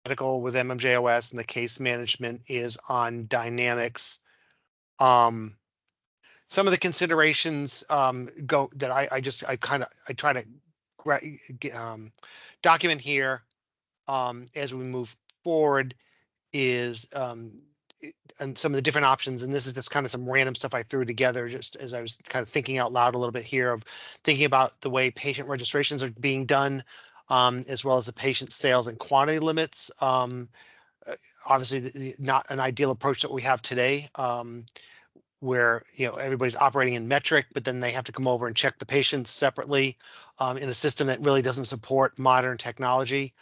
medical with MMJOS and the case management is on Dynamics. Some of the considerations go that I try to document here as we move forward is and some of the different options, and this is just kind of some random stuff I threw together just as I was kind of thinking out loud a little bit here of thinking about the way patient registrations are being done, as well as the patient sales and quantity limits. Obviously, not an ideal approach that we have today, where everybody's operating in metric, but then they have to come over and check the patients separately in a system that really doesn't support modern technology.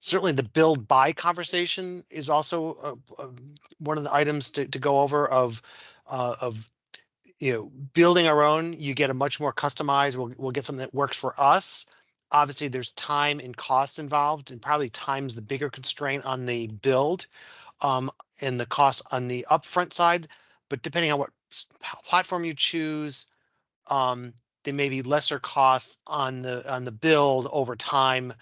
Certainly the build buy conversation is also one of the items to go over of building our own. You get a much more customized, we'll get something that works for us. Obviously there's time and costs involved, and probably time's the bigger constraint on the build and the cost on the upfront side. But depending on what platform you choose, there may be lesser costs on the build over time,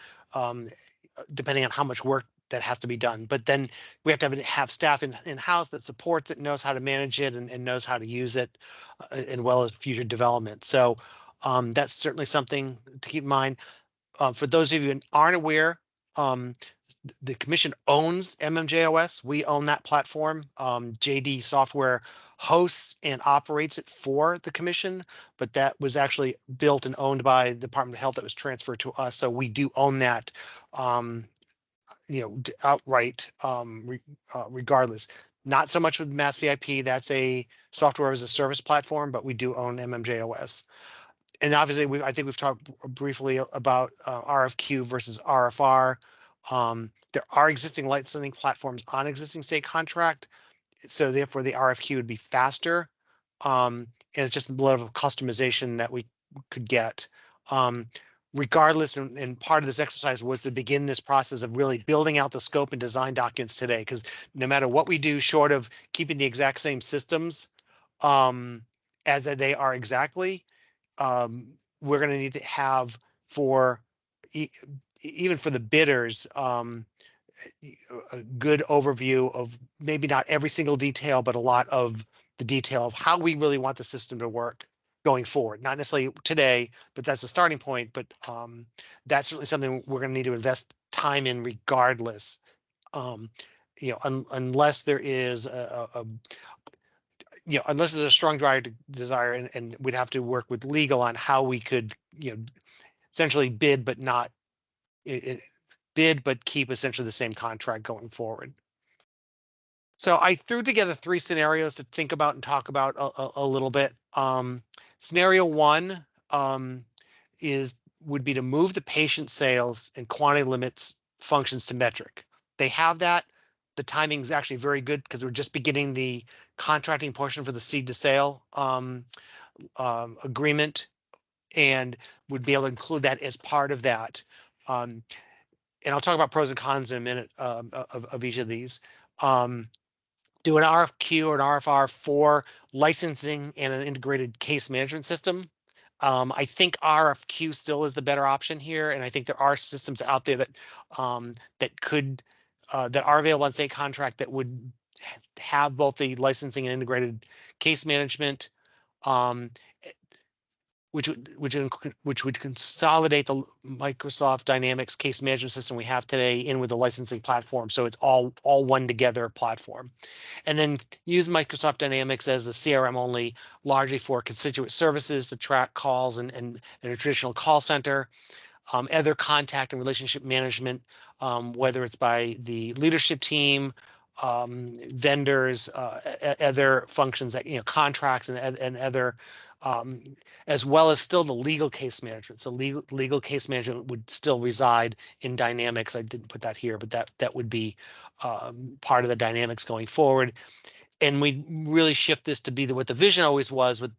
depending on how much work that has to be done. But then we have to have staff in-house that supports it, knows how to manage it, and knows how to use it, as well as future development. So that's certainly something to keep in mind. For those of you who aren't aware, the commission owns MMJOS. We own that platform. JD Software hosts and operates it for the commission, but that was actually built and owned by the Department of Health that was transferred to us. So we do own that, outright, regardless. Not so much with Mass CIP. That's a software as a service platform, but we do own MMJOS. And obviously, I think we've talked briefly about RFQ versus RFR. There are existing licensing platforms on existing state contract, so therefore the RFQ would be faster. And it's just a level of customization that we could get. Regardless, and part of this exercise was to begin this process of really building out the scope and design documents today, because no matter what we do, short of keeping the exact same systems as they are exactly, we're going to need to have for even for the bidders, a good overview of maybe not every single detail, but a lot of the detail of how we really want the system to work going forward. Not necessarily today, but that's a starting point. But that's certainly something we're going to need to invest time in regardless. Unless there is unless there's a strong desire, and we'd have to work with legal on how we could, essentially bid, but not bid, but keep essentially the same contract going forward. So I threw together 3 scenarios to think about and talk about a little bit. Scenario 1 would be to move the patient sales and quantity limits functions to metric. They have that. The timing is actually very good because we're just beginning the contracting portion for the seed to sale agreement, and would be able to include that as part of that. And I'll talk about pros and cons in a minute of each of these. Do an RFQ or an RFR for licensing and an integrated case management system. I think RFQ still is the better option here, and I think there are systems out there that that are available on state contract that would have both the licensing and integrated case management, which would consolidate the Microsoft Dynamics case management system we have today in with the licensing platform, so it's all one together platform. And then use Microsoft Dynamics as the CRM only, largely for constituent services to track calls and a traditional call center. Other contact and relationship management, whether it's by the leadership team, vendors, other functions that, contracts and other, as well as still the legal case management. So legal case management would still reside in Dynamics. I didn't put that here, but that would be part of the Dynamics going forward. And we really shift this to be what the vision always was, with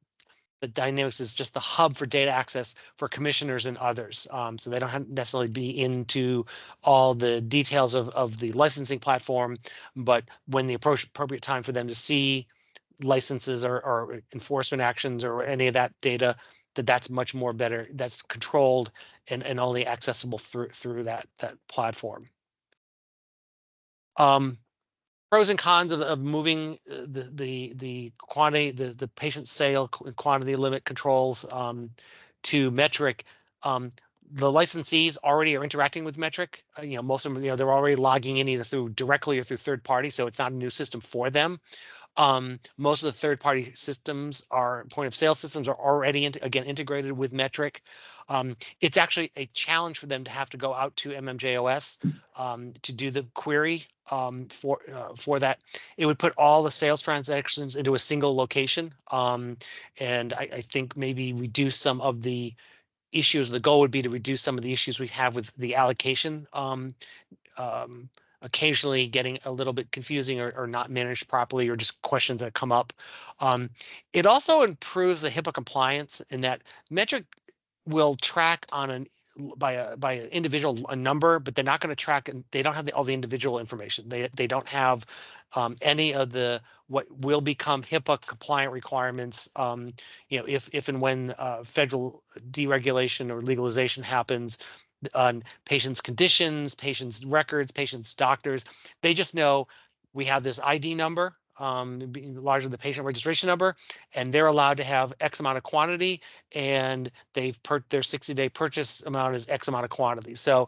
the Dynamics is just the hub for data access for commissioners and others. So they don't have necessarily be into all the details of the licensing platform, but when the appropriate time for them to see licenses or enforcement actions or any of that data, that's much more better, that's controlled and only accessible through that platform. Pros and cons of moving the quantity, the patient sale quantity limit controls to metric. The licensees already are interacting with metric. Most of them, they're already logging in either through directly or through third party, so it's not a new system for them. Most of the third-party systems point of sale systems are already again integrated with metric. It's actually a challenge for them to have to go out to MMJOS to do the query for that. It would put all the sales transactions into a single location, and I think maybe reduce some of the issues. The goal would be to reduce some of the issues we have with the allocation. Um, Occasionally getting a little bit confusing or not managed properly, or just questions that come up. It also improves the HIPAA compliance in that metric will track on by an individual a number, but they're not going to track, and they don't have all the individual information. They don't have any of the what will become HIPAA compliant requirements. If and when federal deregulation or legalization happens, on patients' conditions, patients' records, patients' doctors. They just know we have this ID number, largely the patient registration number, and they're allowed to have X amount of quantity, and their 60-day purchase amount is X amount of quantity. So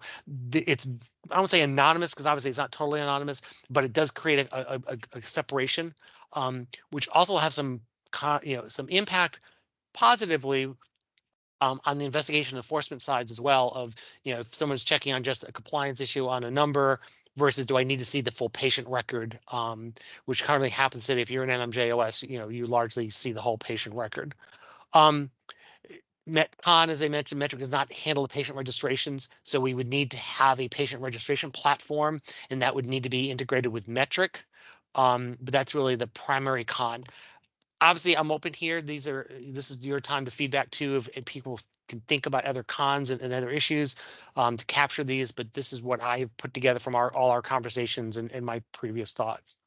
it's, I don't say anonymous, because obviously it's not totally anonymous, but it does create a separation, which also have some impact positively on the investigation enforcement sides as well, of, if someone's checking on just a compliance issue on a number versus do I need to see the full patient record, which currently happens today. If you're an MMJOS, you largely see the whole patient record. Metcon, as I mentioned, metric does not handle the patient registrations, so we would need to have a patient registration platform, and that would need to be integrated with metric. But that's really the primary con. Obviously, I'm open here. This is your time to feedback too, if people can think about other cons and other issues to capture these, but this is what I have put together from all our conversations and my previous thoughts.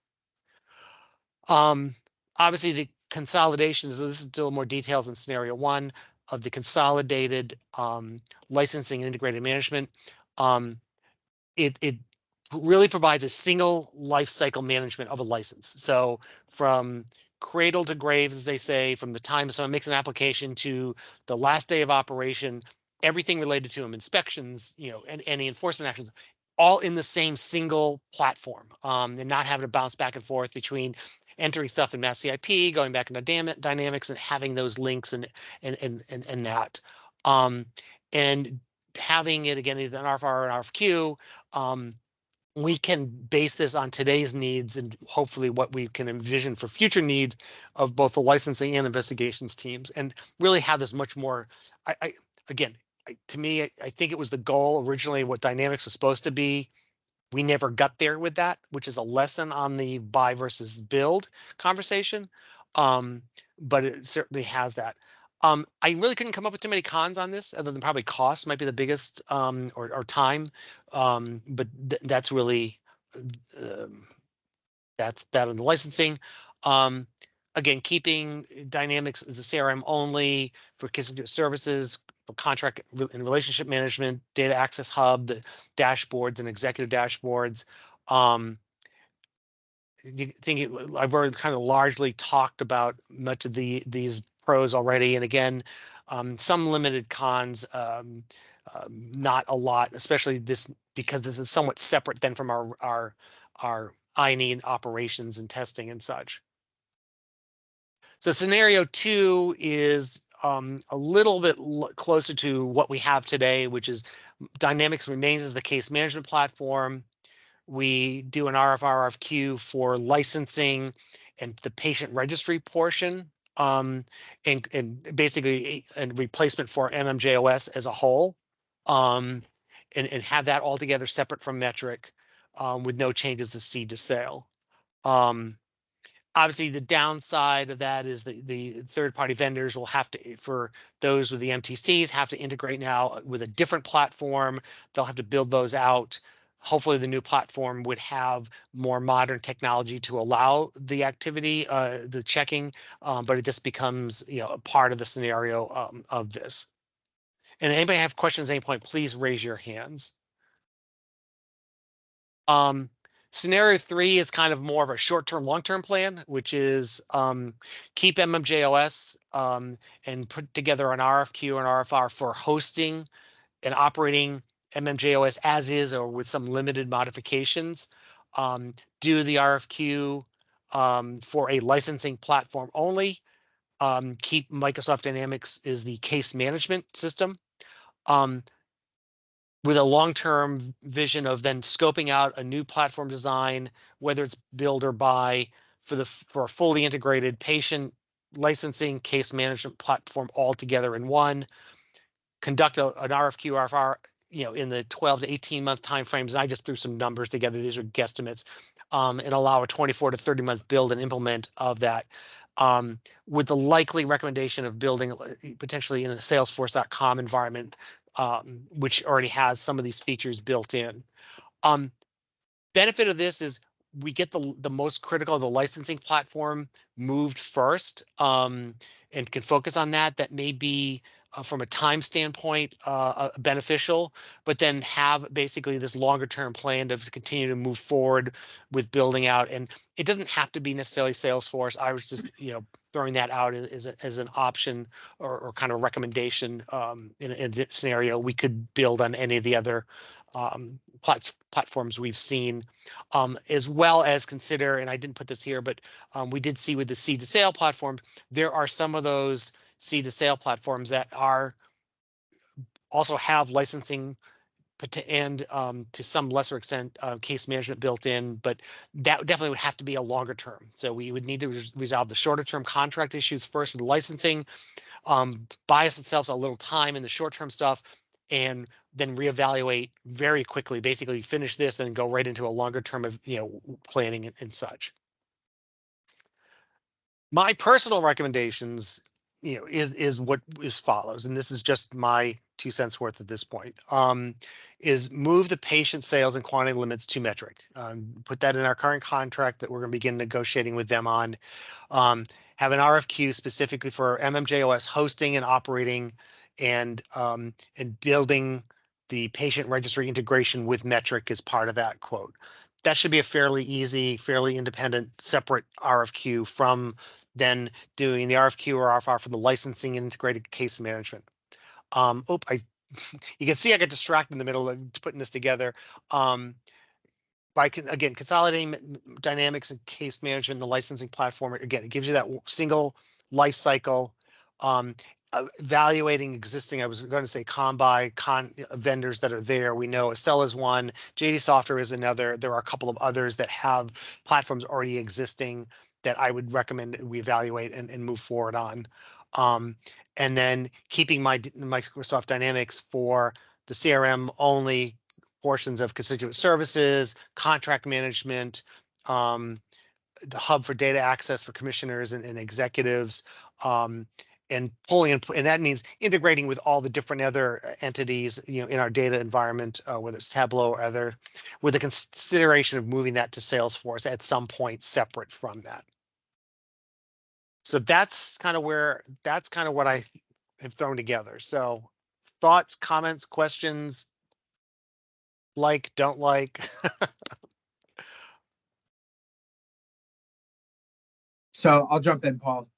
Obviously, the consolidation, so this is still more details in scenario one of the consolidated licensing and integrated management. It really provides a single life cycle management of a license. So from cradle to grave, as they say, from the time someone makes an application to the last day of operation, everything related to them, inspections, and any enforcement actions, all in the same single platform, and not having to bounce back and forth between entering stuff in Mass CIP, going back into Dynamics, and having those links and that. And having it again, either an RFR or an RFQ, we can base this on today's needs and hopefully what we can envision for future needs of both the licensing and investigations teams, and really have this much more. To me, I think it was the goal originally, what Dynamics was supposed to be. We never got there with that, which is a lesson on the buy versus build conversation. But it certainly has that. I really couldn't come up with too many cons on this, other than probably cost might be the biggest, or time. But that's really that's that on the licensing. Again, keeping Dynamics as the CRM only for constituent services, for contract and relationship management, data access hub, the dashboards and executive dashboards. I've already kind of largely talked about much of these pros already, and again, some limited cons, not a lot, especially this, because this is somewhat separate then from our I&E and operations and testing and such. So scenario two is a little bit closer to what we have today, which is Dynamics remains as the case management platform. We do an RFR, RFQ for licensing and the patient registry portion, and basically a replacement for MMJOS as a whole, and have that all together separate from metric, with no changes to seed to sale. Obviously, the downside of that is the third-party vendors will have to, for those with the MTCs, have to integrate now with a different platform. They'll have to build those out. Hopefully, the new platform would have more modern technology to allow the activity, the checking, but it just becomes, a part of the scenario of this. And anybody have questions at any point, please raise your hands. Scenario 3 is kind of more of a short-term, long-term plan, which is keep MMJOS and put together an RFQ and RFR for hosting and operating MMJOS as is or with some limited modifications. Do the RFQ for a licensing platform only. Keep Microsoft Dynamics is the case management system. With a long-term vision of then scoping out a new platform design, whether it's build or buy, for a fully integrated patient licensing case management platform all together in one. Conduct an RFQ, RFR, in the 12 to 18-month timeframes. And I just threw some numbers together. These are guesstimates, and allow a 24 to 30-month build and implement of that. With the likely recommendation of building potentially in a Salesforce.com environment, which already has some of these features built in. Benefit of this is we get the most critical, the licensing platform moved first, and can focus on that. That may be from a time standpoint beneficial, but then have basically this longer term plan to continue to move forward with building out. And it doesn't have to be necessarily Salesforce. I was just throwing that out as an option or kind of recommendation in a scenario. We could build on any of the other platforms we've seen, as well as consider, and I didn't put this here, but we did see with the seed to sale platform, there are some of those seed to sale platforms that are also have licensing and to some lesser extent case management built in, but that definitely would have to be a longer term. So we would need to resolve the shorter term contract issues first with licensing, bias itself a little time in the short term stuff, and then reevaluate very quickly, basically finish this and go right into a longer term of planning and such. My personal recommendations is what is follows, and this is just my 2 cents worth at this point, is move the patient sales and quantity limits to metric. Put that in our current contract that we're going to begin negotiating with them on. Have an RFQ specifically for MMJOS hosting and operating and building the patient registry integration with metric as part of that quote. That should be a fairly easy, fairly independent, separate RFQ from then doing the RFQ or RFR for the licensing and integrated case management. You can see I got distracted in the middle of putting this together. By again consolidating Dynamics and case management in the licensing platform, again, it gives you that single life cycle. Evaluating existing, I was going to say vendors that are there. We know Acela is one, JD Software is another. There are a couple of others that have platforms already existing that I would recommend we evaluate and move forward on. And then keeping my Microsoft Dynamics for the CRM only portions of constituent services, contract management, the hub for data access for commissioners and executives, and pulling and that means integrating with all the different other entities in our data environment, whether it's Tableau or other, with the consideration of moving that to Salesforce at some point separate from that. So that's kind of what I have thrown together. So thoughts, comments, questions, don't like. So I'll jump in, Paul.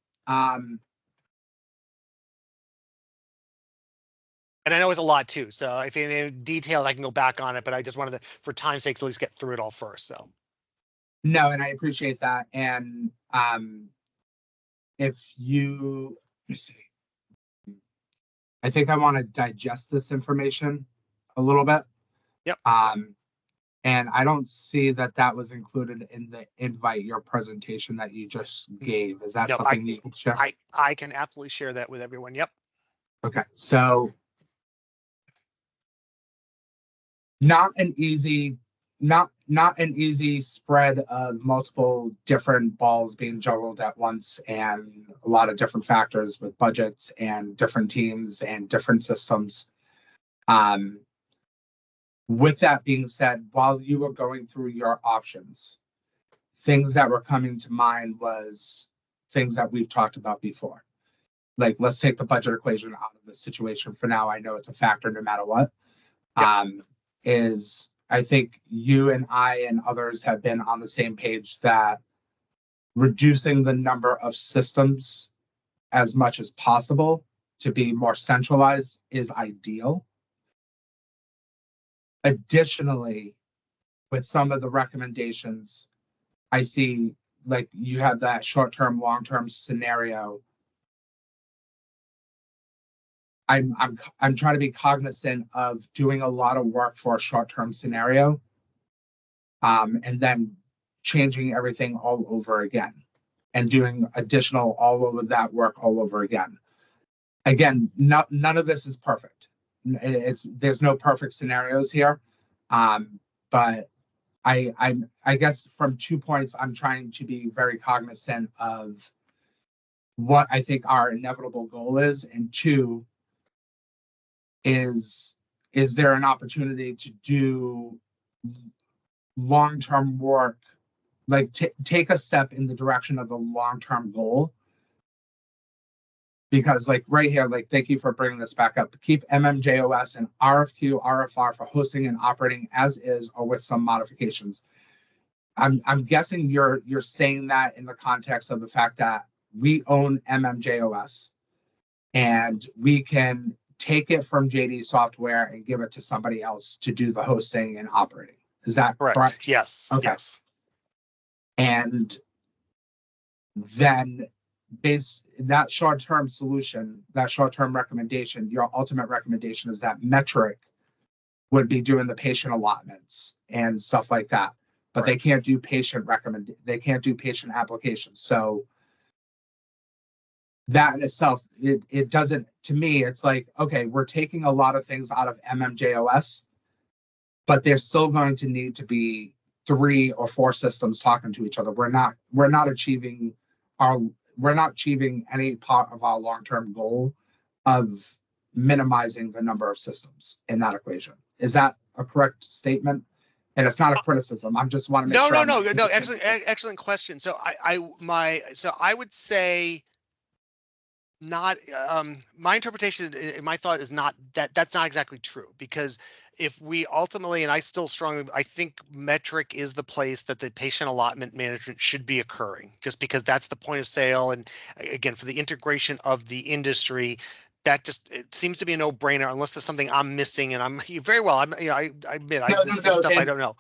And I know it's a lot too. So if you need details, I can go back on it, but I just wanted to, for time's sake, at least get through it all first. So. No, and I appreciate that. And if you, let me see, I think I want to digest this information a little bit. Yep. And I don't see that was included in the invite, your presentation that you just gave. Is that something you can share? I can absolutely share that with everyone. Yep. Okay. So not an easy spread of multiple different balls being juggled at once, and a lot of different factors with budgets and different teams and different systems. With that being said, while you were going through your options, things that were coming to mind was things that we've talked about before. Like, let's take the budget equation out of the situation for now. I know it's a factor no matter what. Yep. I think you and I and others have been on the same page that reducing the number of systems as much as possible to be more centralized is ideal. Additionally, with some of the recommendations, I see like you have that short-term, long-term scenario. I'm trying to be cognizant of doing a lot of work for a short-term scenario, and then changing everything all over again and doing additional all over that work all over again. Again, none of this is perfect. There's no perfect scenarios here. But I guess from 2 points, I'm trying to be very cognizant of what I think our inevitable goal is, and 2, is there an opportunity to do long-term work, like take a step in the direction of the long-term goal? Because like right here, like, thank you for bringing this back up. Keep MMJOS and RFQ, RFR for hosting and operating as is or with some modifications. I'm guessing you're saying that in the context of the fact that we own MMJOS and we can take it from JD Software and give it to somebody else to do the hosting and operating. Is that correct? Yes. Okay. Yes. And then that short-term solution, that short-term recommendation, your ultimate recommendation is that Metric would be doing the patient allotments and stuff like that, but they can't do they can't do patient applications. So that in itself, it doesn't, to me, it's like, okay, we're taking a lot of things out of MMJOS, but there's still going to need to be 3 or 4 systems talking to each other. We're not achieving any part of our long-term goal of minimizing the number of systems in that equation. Is that a correct statement? And it's not a criticism. I'm just want to make sure. No. Excellent question. So I would say not, my interpretation, my thought is not that's not exactly true, because if we ultimately, and I still strongly, I think Metric is the place that the patient allotment management should be occurring, just because that's the point of sale. And again, for the integration of the industry, that just, it seems to be a no-brainer, unless there's something I'm missing. And I'm very well, I admit, there's stuff I don't know.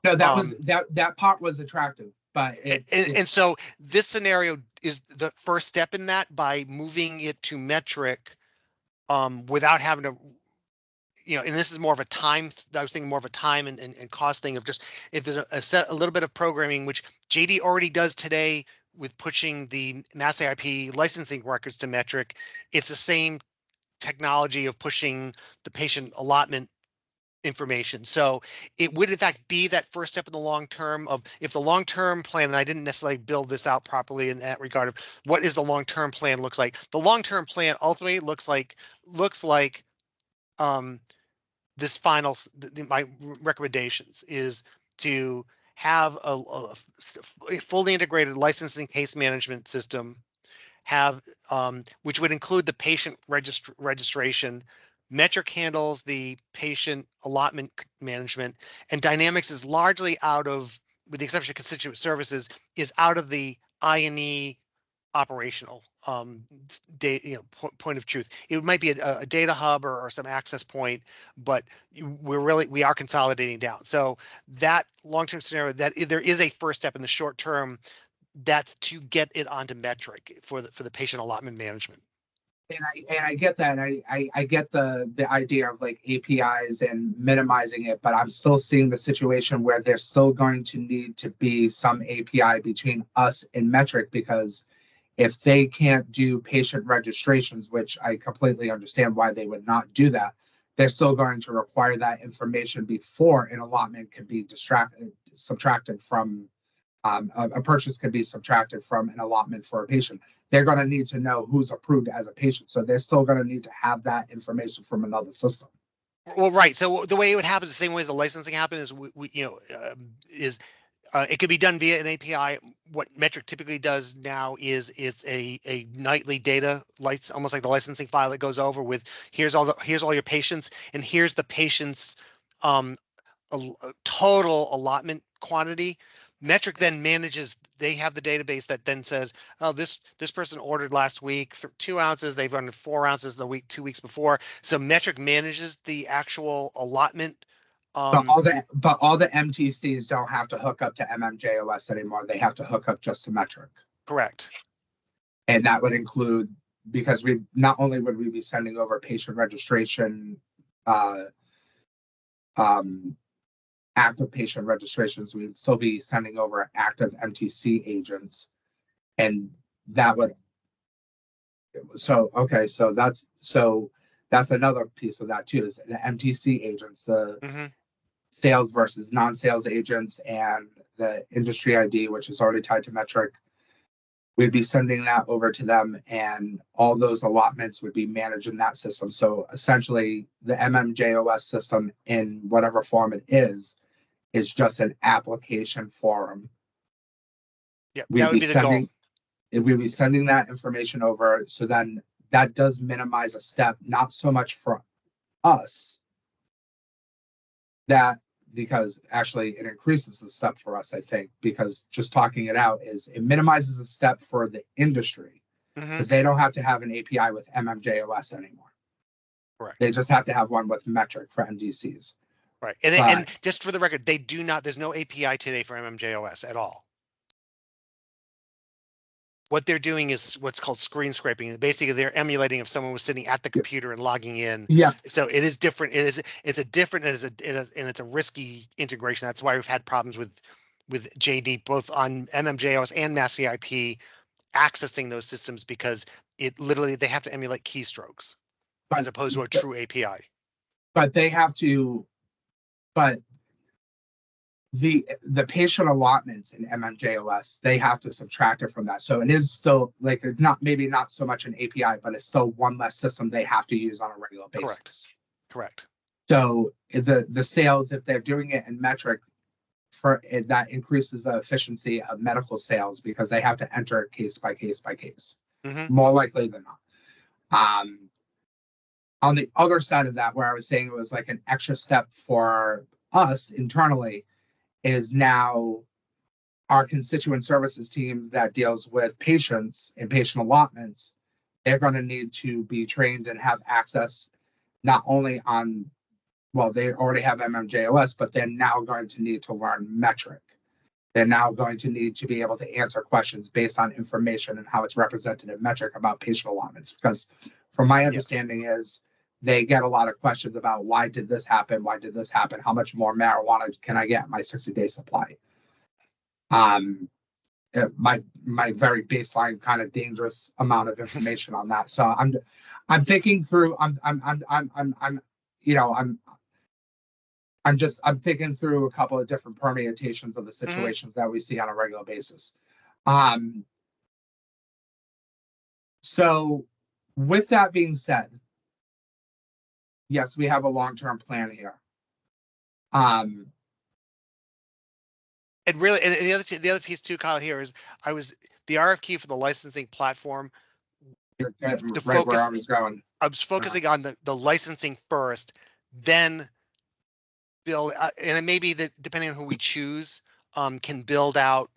No, that part was attractive, but and so this scenario is the first step in that, by moving it to Metric, without having to, and this is more of a time, I was thinking more of a time and cost thing of just, if there's a little bit of programming, which JD already does today with pushing the Mass AIP licensing records to Metric. It's the same technology of pushing the patient allotment information. So it would in fact be that first step in the long term of, if the long term plan, and I didn't necessarily build this out properly in that regard, of what is the long term plan looks like. The long term plan ultimately looks like this final, my recommendations is to have a fully integrated licensing case management system, have which would include the patient registration. Metric handles the patient allotment management, and Dynamics is largely out of, with the exception of constituent services, is out of the I&E operational data, point of truth. It might be a data hub or some access point, but we are consolidating down. So that long-term scenario, that there is a first step in the short term, that's to get it onto Metric for the patient allotment management. And I get that. I get the idea of like APIs and minimizing it, but I'm still seeing the situation where there's still going to need to be some API between us and Metric, because if they can't do patient registrations, which I completely understand why they would not do that, they're still going to require that information before an allotment can be subtracted from a purchase could be subtracted from an allotment for a patient. They're going to need to know who's approved as a patient. So they're still going to need to have that information from another system. Well, right. So the way it would happen is the same way as the licensing happens, is it could be done via an API. What Metric typically does now is it's a nightly data, almost like the licensing file that goes over with, here's all your patients, and here's the patients a total allotment quantity. Metric then manages, they have the database that then says, oh, this person ordered last week 2 ounces, they've run 4 ounces the week 2 weeks before. So Metric manages the actual allotment. But all the MTCs don't have to hook up to MMJOS anymore. They have to hook up just to Metric. Correct. And that would include, because we not only would we be sending over patient registration, active patient registrations, we'd still be sending over active MTC agents. And that would, so that's another piece of that too, is the MTC agents, the sales versus non-sales agents, and the industry ID, which is already tied to Metric. We'd be sending that over to them, and all those allotments would be managed in that system. So essentially, the MMJOS system, in whatever form it is just an application forum. Yeah, that would be the goal. We'd be sending that information over. So then that does minimize a step, not so much for us, because actually it increases the step for us, I think, because just talking it out it minimizes a step for the industry, because they don't have to have an API with MMJOS anymore. Correct. They just have to have one with Metric for MDCs. Right. And just for the record, they do not, there's no API today for MMJOS at all. What they're doing is what's called screen scraping. Basically, they're emulating if someone was sitting at the computer and logging in. Yeah. So it is different. It's a different, and it's a risky integration. That's why we've had problems with JD, both on MMJOS and MassCIP, accessing those systems, because it literally, they have to emulate keystrokes as opposed to a true API. But they have to, but the patient allotments in MMJOS, they have to subtract it from that. So it is still like, maybe not so much an API, but it's still one less system they have to use on a regular basis. Correct. So the sales, if they're doing it in Metric, that increases the efficiency of medical sales, because they have to enter case by case by case, more likely than not. On the other side of that, where I was saying it was like an extra step for us internally, is now our constituent services teams that deals with patients and patient allotments. They're going to need to be trained and have access not only on, well, they already have MMJOS, but they're now going to need to learn Metric. They're now going to need to be able to answer questions based on information and how it's represented in Metric about patient allotments. Because from my understanding is, they get a lot of questions about, why did this happen? Why did this happen? How much more marijuana can I get in my 60-day supply? My very baseline kind of dangerous amount of information on that. So I'm thinking through. I'm thinking through a couple of different permutations of the situations that we see on a regular basis. So with that being said, yes, we have a long-term plan here. And really, and the other piece too, Kyle, here is the RFQ for the licensing platform. Right where I was going. I was focusing on the licensing first, then build, and it may be that depending on who we choose, can build out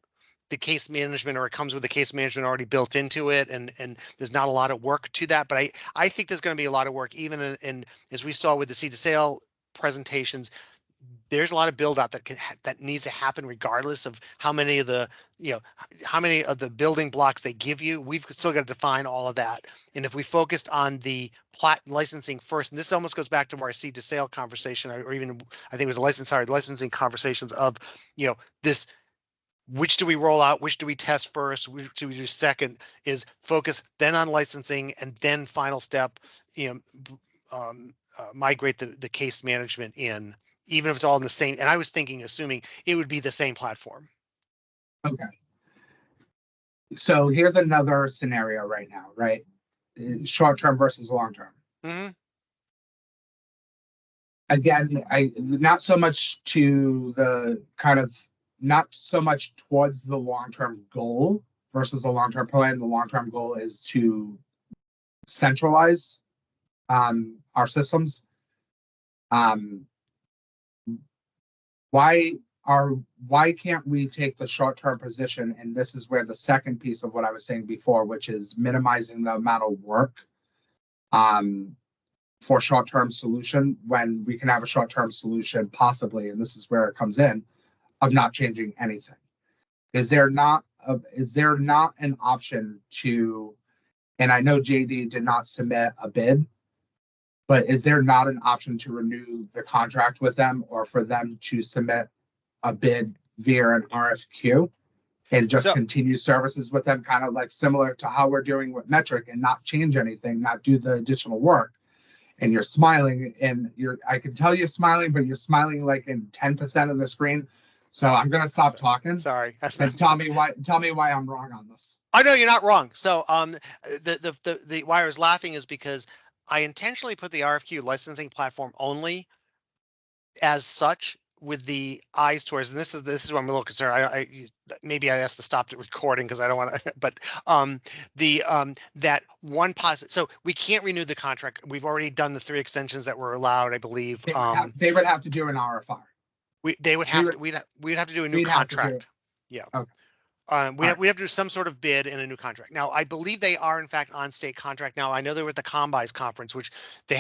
the case management, or it comes with the case management already built into it, and there's not a lot of work to that. But I think there's going to be a lot of work, even in as we saw with the seed to sale presentations. There's a lot of build out that needs to happen, regardless of how many of the building blocks they give you. We've still got to define all of that. And if we focused on the licensing first, and this almost goes back to our seed to sale conversation, or even I think it was licensing conversations of, this. Which do we roll out? Which do we test first? Which do we do second? Is focus then on licensing, and then final step, migrate the case management in, even if it's all in the same. And I was assuming it would be the same platform. Okay. So here's another scenario right now, right? Short-term versus long-term. Again, not so much towards the long-term goal versus the long-term plan. The long-term goal is to centralize our systems. why why can't we take the short-term position? And this is where the second piece of what I was saying before, which is minimizing the amount of work for short-term solution, when we can have a short-term solution possibly, and this is where it comes in, of not changing anything. Is there not an option to, and I know JD did not submit a bid, but is there not an option to renew the contract with them, or for them to submit a bid via an RFQ and just So, continue services with them, kind of like similar to how we're doing with Metric, and not change anything, not do the additional work? And you're smiling, and I can tell you're smiling, but you're smiling like in 10% of the screen. So I'm gonna stop talking. sorry. And tell me why I'm wrong on this. I know you're not wrong. So the why I was laughing is because I intentionally put the RFQ licensing platform only as such, with the eyes towards, and this is where I'm a little concerned. Maybe I asked to stop the recording because I don't want to, but that one positive, so we can't renew the contract. We've already done the 3 extensions that were allowed, I believe. They would have to do an RFR. We'd have to do a new contract. Yeah. Okay. We have to do some sort of bid and a new contract. Now, I believe they are in fact on state contract now. I know they were at the Combis conference, which they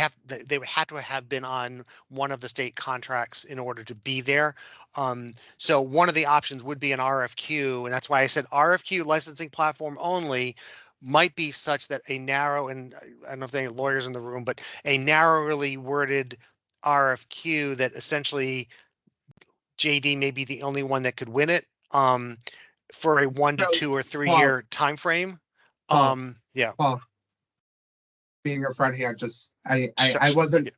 would have to have been on one of the state contracts in order to be there. So one of the options would be an RFQ, and that's why I said RFQ licensing platform only might be such that a narrow, and I don't know if there are any lawyers in the room, but a narrowly worded RFQ that essentially JD may be the only one that could win it. For a 1 to 2 or 3 year time frame. Yeah. Well, being a friend here, I wasn't.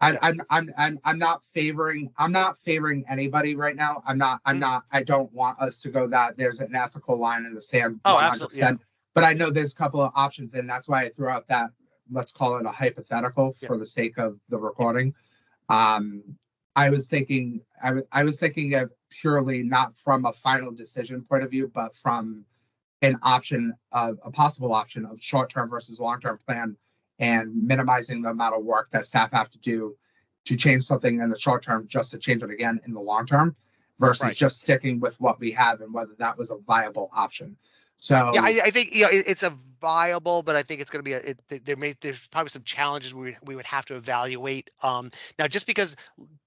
I'm not favoring anybody right now. I'm not. I don't want us to go that there's an ethical line in the sand. Oh, absolutely. Yeah. But I know there's a couple of options, and that's why I threw out that, let's call it a hypothetical for the sake of the recording. I was thinking of purely not from a final decision point of view, but from a possible option of short-term versus long-term plan, and minimizing the amount of work that staff have to do to change something in the short term just to change it again in the long term, versus just sticking with what we have, and whether that was a viable option. So yeah, I think it's a viable, but I think it's going to be there's probably some challenges we would have to evaluate. Now, just because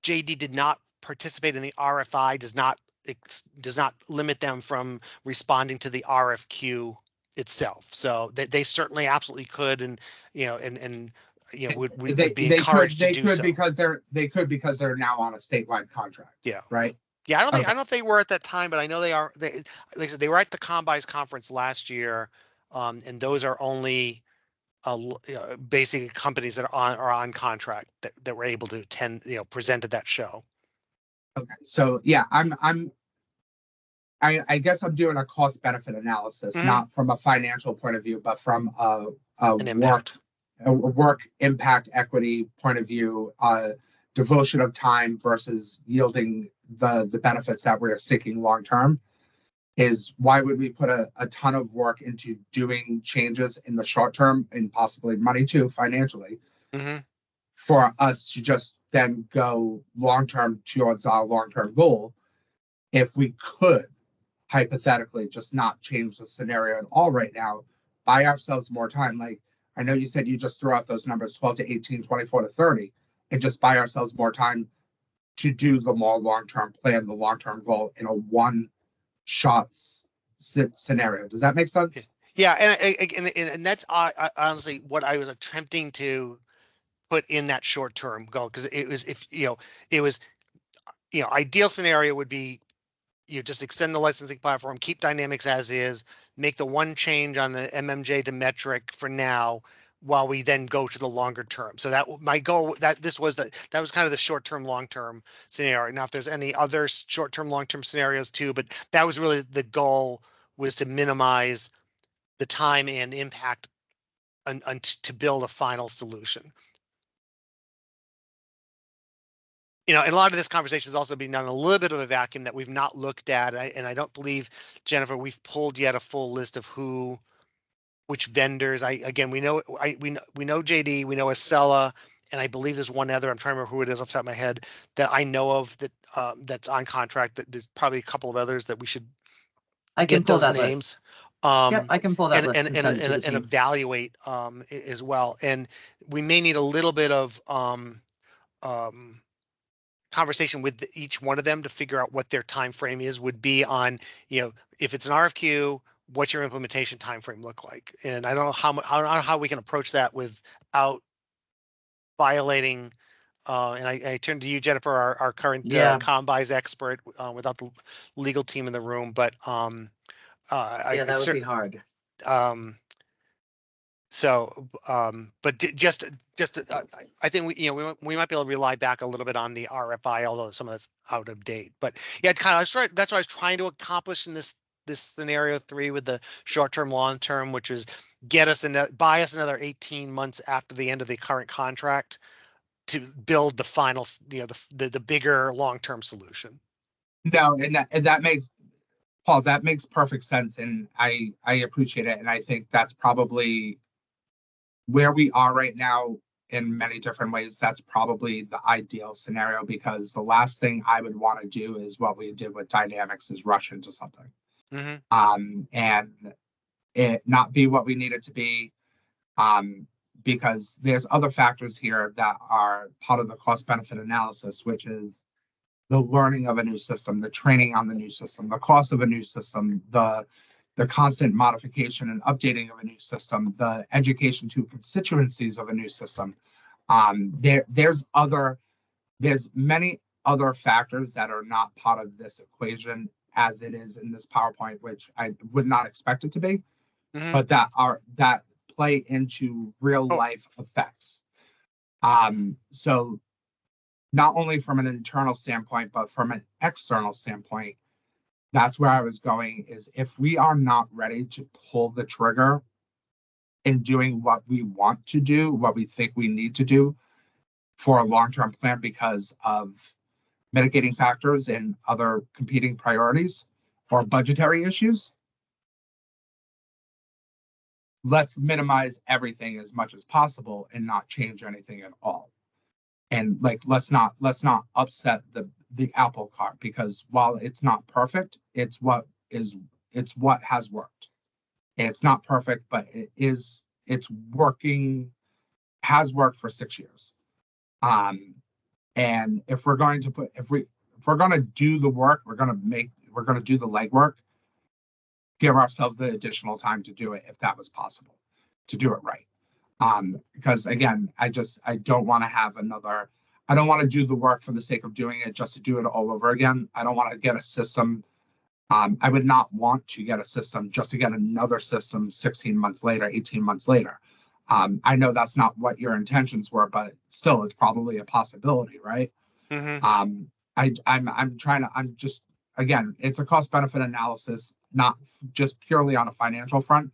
JD did not participate in the RFI does not limit them from responding to the RFQ itself. So they certainly absolutely could, and would be encouraged to do so. Because they're now on a statewide contract. Yeah. Right. Yeah, I don't know if they were at that time, but I know they are. Like I said, they were at the Combis conference last year, and those are only basically companies that are on contract that were able to attend, present at that show. Okay, so yeah, I guess I'm doing a cost benefit analysis, not from a financial point of view, but from a work impact equity point of view, devotion of time versus yielding the benefits that we're seeking long term. Is why would we put a ton of work into doing changes in the short term, and possibly money too financially, for us to just then go long term towards our long term goal, if we could hypothetically just not change the scenario at all right now, buy ourselves more time. Like, I know you said you just threw out those numbers, 12 to 18, 24 to 30, and just buy ourselves more time to do the more long-term plan, the long-term goal, in a one-shot scenario. Does that make sense? Yeah, and that's honestly what I was attempting to put in that short-term goal, because it was ideal scenario would be you just extend the licensing platform, keep dynamics as is, make the one change on the MMJ to metric for now, while we then go to the longer term. So that my goal, that was kind of the short term, long term scenario. Now, if there's any other short term, long term scenarios too, but that was really the goal, was to minimize the time and impact to build a final solution. And a lot of this conversation is also being done in a little bit of a vacuum that we've not looked at. And I don't believe, Jennifer, we've pulled yet a full list of which vendors. We know JD, we know Acela, and I believe there's one other, I'm trying to remember who it is off the top of my head, that I know of that, that's on contract, that there's probably a couple of others that we should I can get pull those that names. list. Yep, I can pull that And, list and, and and, send it to the and team. evaluate, as well. And we may need a little bit of, conversation with each one of them to figure out what their time frame is, would be on, if it's an RFQ, what's your implementation time frame look like? And I don't know I don't know how we can approach that without violating, and I turn to you, Jennifer, our current Yeah. combis expert, without the legal team in the room, but Yeah, that would be hard. So, but I think we might be able to rely back a little bit on the RFI, although some of that's out of date. But yeah, that's what I was trying to accomplish in this scenario 3 with the short term, long term, which is buy us another 18 months after the end of the current contract to build the final, the bigger long term solution. No, and that makes, Paul, that makes perfect sense, and I appreciate it, and I think that's probably where we are right now in many different ways. That's probably the ideal scenario, because the last thing I would want to do is what we did with Dynamics, is rush into something. And it not be what we need it to be, because there's other factors here that are part of the cost benefit analysis, which is the learning of a new system, the training on the new system, the cost of a new system, the constant modification and updating of a new system, the education to constituencies of a new system. There's many other factors that are not part of this equation as it is in this PowerPoint, which I would not expect it to be, but that play into real life effects. So not only from an internal standpoint, but from an external standpoint, that's where I was going, is if we are not ready to pull the trigger in doing what we want to do, what we think we need to do for a long-term plan because of mitigating factors and other competing priorities or budgetary issues, let's minimize everything as much as possible and not change anything at all. And let's not upset the apple cart, because while it's not perfect, it's what has worked. And it's not perfect, but it's working, has worked for 6 years. And if we're going to do the work, we're going to do the legwork, give ourselves the additional time to do it, if that was possible, to do it right. Because again, I don't want to have I don't want to do the work for the sake of doing it, just to do it all over again. I don't want to get a system. I would not want to get a system just to get another system 16 months later, 18 months later. I know that's not what your intentions were, but still, it's probably a possibility, right? I'm just, again, it's a cost benefit analysis, not just purely on a financial front,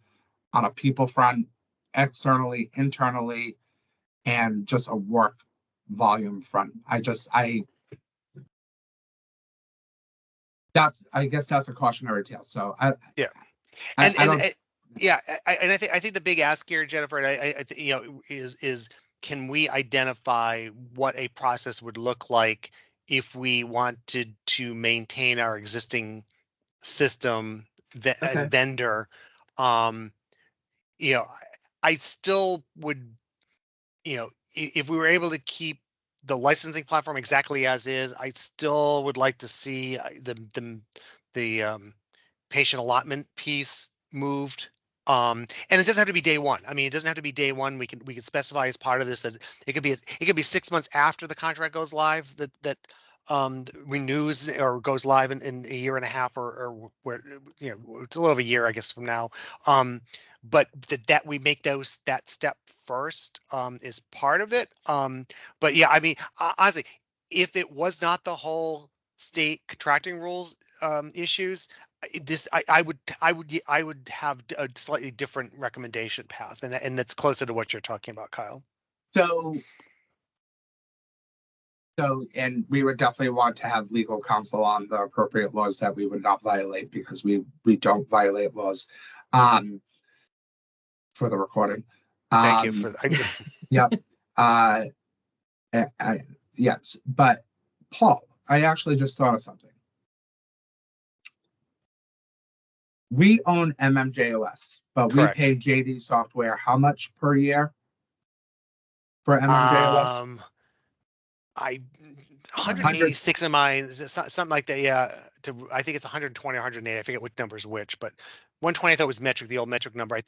on a people front, externally, internally, and just a work volume front. I guess that's a cautionary tale. So I think the big ask here, Jennifer, and I is can we identify what a process would look like if we wanted to maintain our existing system and vendor? I still would, if we were able to keep the licensing platform exactly as is, I still would like to see the patient allotment piece moved. And it doesn't have to be day one. I mean, it doesn't have to be day one. We can specify as part of this that it could be 6 months after the contract goes live that renews or goes live in a year and a half, or where, it's a little over a year, I guess, from now. But that we make that step first is part of it. But yeah, I mean, honestly, if it was not the whole state contracting rules issues, I would have a slightly different recommendation path, and that's closer to what you're talking about, Kyle. So, and we would definitely want to have legal counsel on the appropriate laws that we would not violate, because we don't violate laws. For the recording. Thank you for that. Yep. Yes, but Paul, I actually just thought of something. We own MMJOS, but Correct. we pay JD Software how much per year for MMJOS? I 186 in mine, is it something like that? Yeah, I think it's 120 or 108. I forget which number is which, but 120 I thought was metric, the old metric number.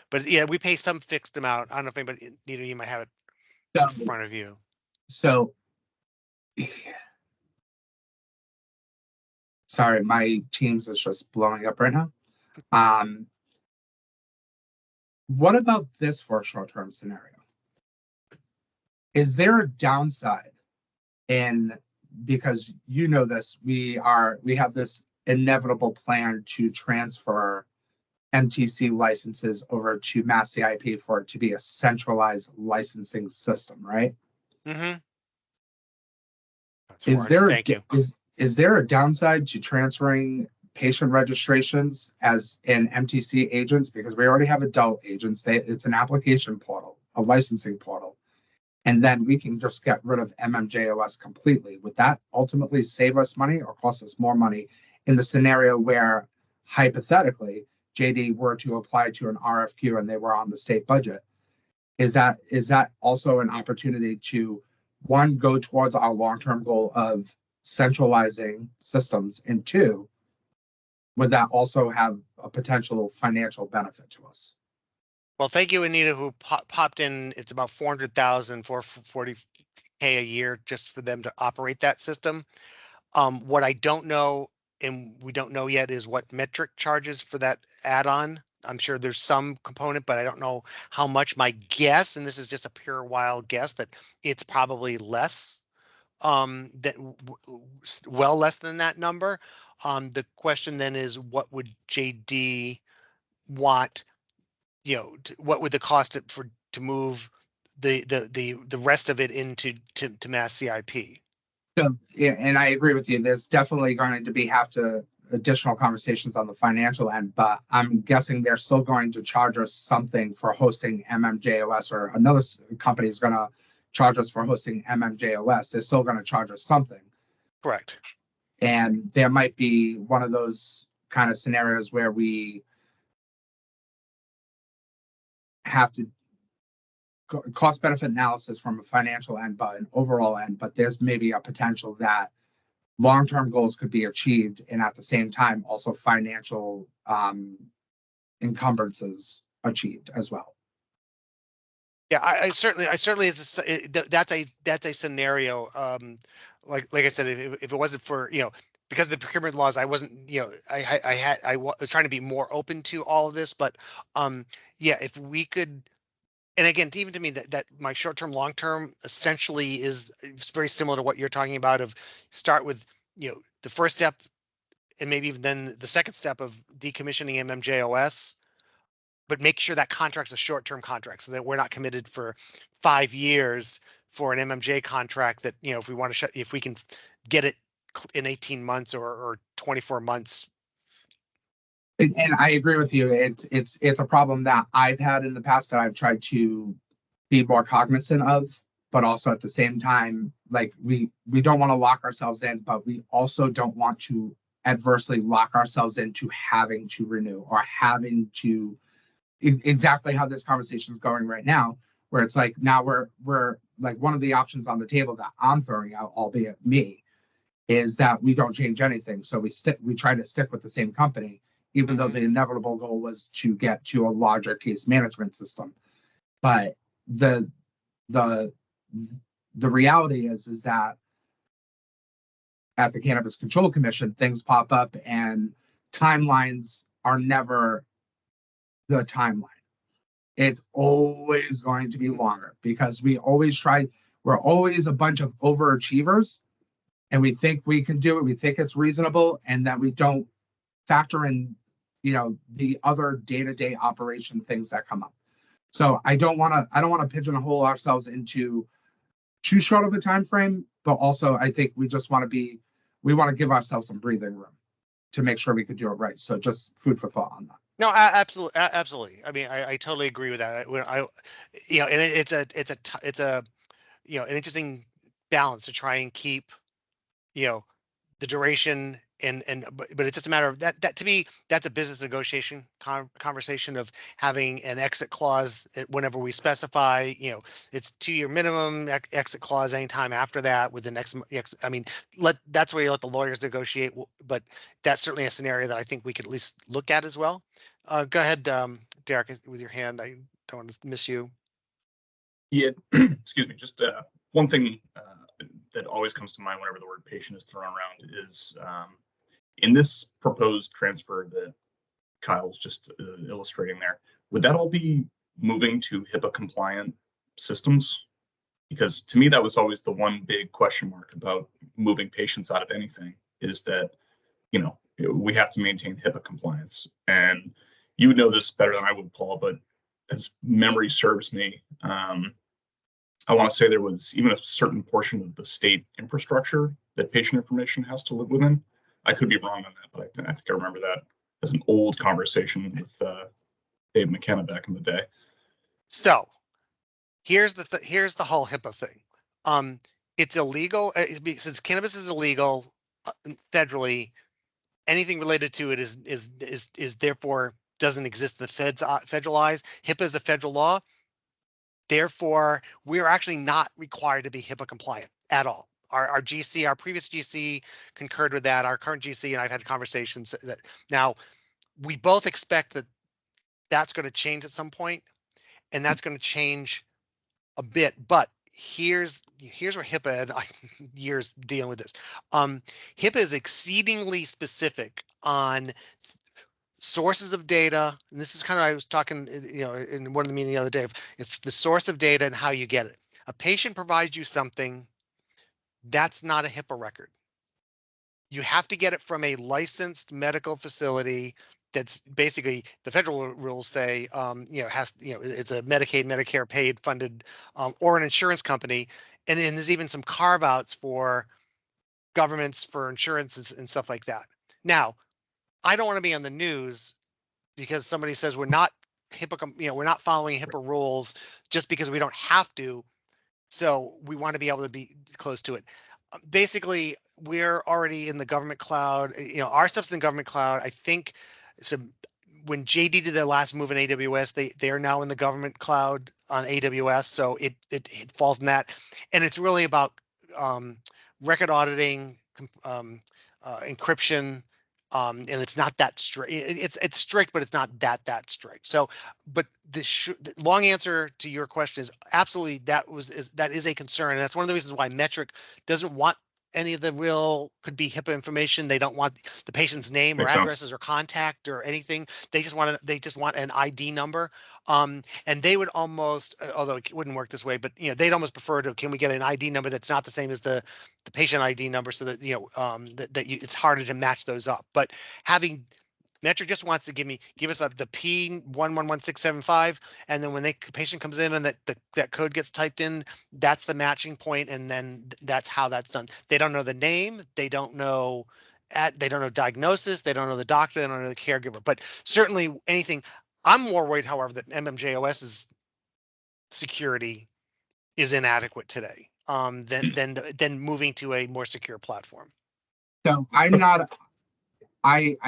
But yeah, we pay some fixed amount. I don't know if anybody, you might have it in front of you. So, sorry, my Teams is just blowing up right now. What about this for a short-term scenario? Is there a downside in, because you know this, we have this inevitable plan to transfer MTC licenses over to Mass CIP for it to be a centralized licensing system, right? Mm-hmm. Is there a downside to transferring patient registrations as in MTC agents? Because we already have adult agents. It's an application portal, a licensing portal. And then we can just get rid of MMJOS completely. Would that ultimately save us money or cost us more money in the scenario where, hypothetically, JD were to apply to an RFQ and they were on the state budget? Is that also an opportunity to, one, go towards our long-term goal of centralizing systems, and two, would that also have a potential financial benefit to us? Well, thank you, Anita, who popped in. It's about 400,000, 440K a year just for them to operate that system. What I don't know, and we don't know yet, is what metric charges for that add-on. I'm sure there's some component, but I don't know how much. My guess, and this is just a pure wild guess, that it's probably less, well less than that number. The question then is, what would JD want? What would the cost to move the rest of it into to Mass CIP? So, yeah, and I agree with you. There's definitely going to be additional conversations on the financial end, but I'm guessing they're still going to charge us something for hosting MMJOS, or another company is going to charge us for hosting MMJOS. They're still going to charge us something. Correct. And there might be one of those kind of scenarios where we have to cost benefit analysis from a financial end, but an overall end, but there's maybe a potential that long-term goals could be achieved, and at the same time also financial encumbrances achieved as well. Yeah, I certainly that's a scenario. Like I said, if it wasn't for, because of the procurement laws, I wasn't, I was trying to be more open to all of this, but yeah, if we could. And again, even to me, that my short-term, long-term essentially is very similar to what you're talking about, of start with, the first step, and maybe even then the second step of decommissioning MMJOS, but make sure that contract's a short-term contract so that we're not committed for 5 years for an MMJ contract that, if we want to if we can get it in 18 months or 24 months. And I agree with you. It's a problem that I've had in the past that I've tried to be more cognizant of, but also at the same time, like we don't want to lock ourselves in, but we also don't want to adversely lock ourselves into having to renew or having to, exactly how this conversation is going right now, where it's like now we're like, one of the options on the table that I'm throwing out, albeit me, is that we don't change anything. So we try to stick with the same company, even though the inevitable goal was to get to a larger case management system. But the reality is that at the Cannabis Control Commission, things pop up and timelines are never the timeline. It's always going to be longer because we're always a bunch of overachievers, and we think we can do it. We think it's reasonable, and that we don't factor in, the other day-to-day operation things that come up. So I don't want to pigeonhole ourselves into too short of a time frame, but also I think we want to give ourselves some breathing room to make sure we could do it right. So just food for thought on that. No, absolutely, absolutely. I mean, I totally agree with that. And it's an interesting balance to try and keep, the duration but it's just a matter of that to me, that's a business negotiation conversation of having an exit clause whenever we specify, it's 2-year minimum exit clause anytime after that with the next, I mean, that's where you let the lawyers negotiate, but that's certainly a scenario that I think we could at least look at as well. Go ahead, Derek, with your hand. I don't want to miss you. Yeah, excuse me. Just one thing that always comes to mind whenever the word patient is thrown around is in this proposed transfer that Kyle's just illustrating there, would that all be moving to HIPAA compliant systems? Because to me, that was always the one big question mark about moving patients out of anything, is that, we have to maintain HIPAA compliance. And you would know this better than I would, Paul, but as memory serves me, I want to say there was even a certain portion of the state infrastructure that patient information has to live within. I could be wrong on that, but I think I remember that as an old conversation with Dave McKenna back in the day. So here's the whole HIPAA thing. It's illegal since cannabis is illegal federally. Anything related to it is therefore doesn't exist. The feds federalized. HIPAA is the federal law. Therefore, we're actually not required to be HIPAA compliant at all. Our GC, our previous GC concurred with that. Our current GC and I've had conversations that now we both expect that that's going to change at some point, and that's going to change a bit. But here's where HIPAA and I years dealing with this. HIPAA is exceedingly specific on sources of data, and this is kind of, I was talking, in one of the meetings the other day, it's the source of data and how you get it. A patient provides you something, that's not a HIPAA record. You have to get it from a licensed medical facility that's basically, the federal rules say, it's a Medicaid, Medicare paid, funded, or an insurance company. And then there's even some carve outs for governments for insurance and stuff like that. Now, I don't want to be on the news because somebody says we're not HIPAA, we're not following HIPAA rules just because we don't have to. So we want to be able to be close to it. Basically, we're already in the government cloud. Our stuff's in government cloud. I think so. When JD did their last move in AWS, they are now in the government cloud on AWS. So it falls in that, and it's really about record auditing, encryption. And it's not that strict. It's strict, but it's not that strict. So, but the long answer to your question is absolutely that is a concern, and that's one of the reasons why Metric doesn't want any of the could be HIPAA information. They don't want the patient's name or addresses or contact or anything. They just want an ID number. And they would almost, although it wouldn't work this way, but they'd almost prefer to, can we get an ID number that's not the same as the patient ID number, so that it's harder to match those up. But having Metric just wants to give us the P111675, and then when the patient comes in and that code gets typed in, that's the matching point, and then that's how that's done. They don't know the name, they don't know diagnosis, they don't know the doctor, they don't know the caregiver. But certainly anything, I'm more worried, however, that MMJOS's security is inadequate today, than moving to a more secure platform. So I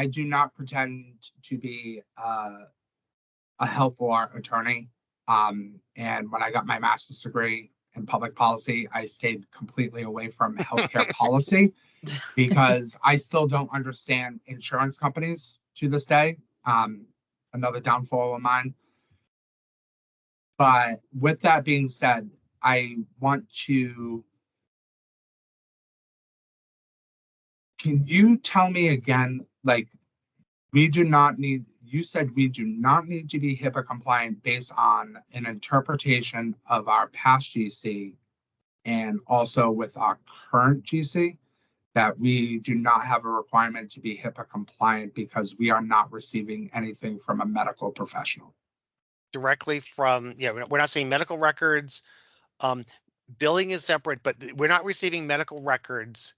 do not pretend to be a health law attorney. And when I got my master's degree in public policy, I stayed completely away from healthcare policy because I still don't understand insurance companies to this day. Another downfall of mine. But with that being said, I want to. Can you tell me again, like, you said we do not need to be HIPAA compliant based on an interpretation of our past GC and also with our current GC, that we do not have a requirement to be HIPAA compliant because we are not receiving anything from a medical professional. Directly from, we're not saying medical records. Billing is separate, but we're not receiving medical records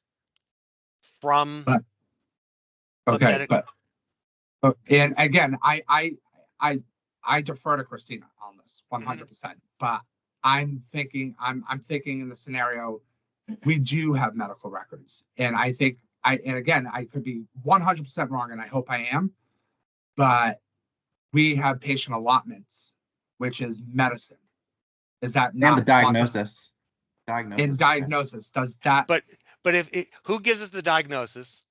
from. Okay, and again, I defer to Christina on this 100%. But I'm thinking in the scenario we do have medical records. And I think and again, I could be 100% wrong, and I hope I am, but we have patient allotments, which is medicine. Is that And not the diagnosis. in diagnosis? Does that? But who gives us the diagnosis?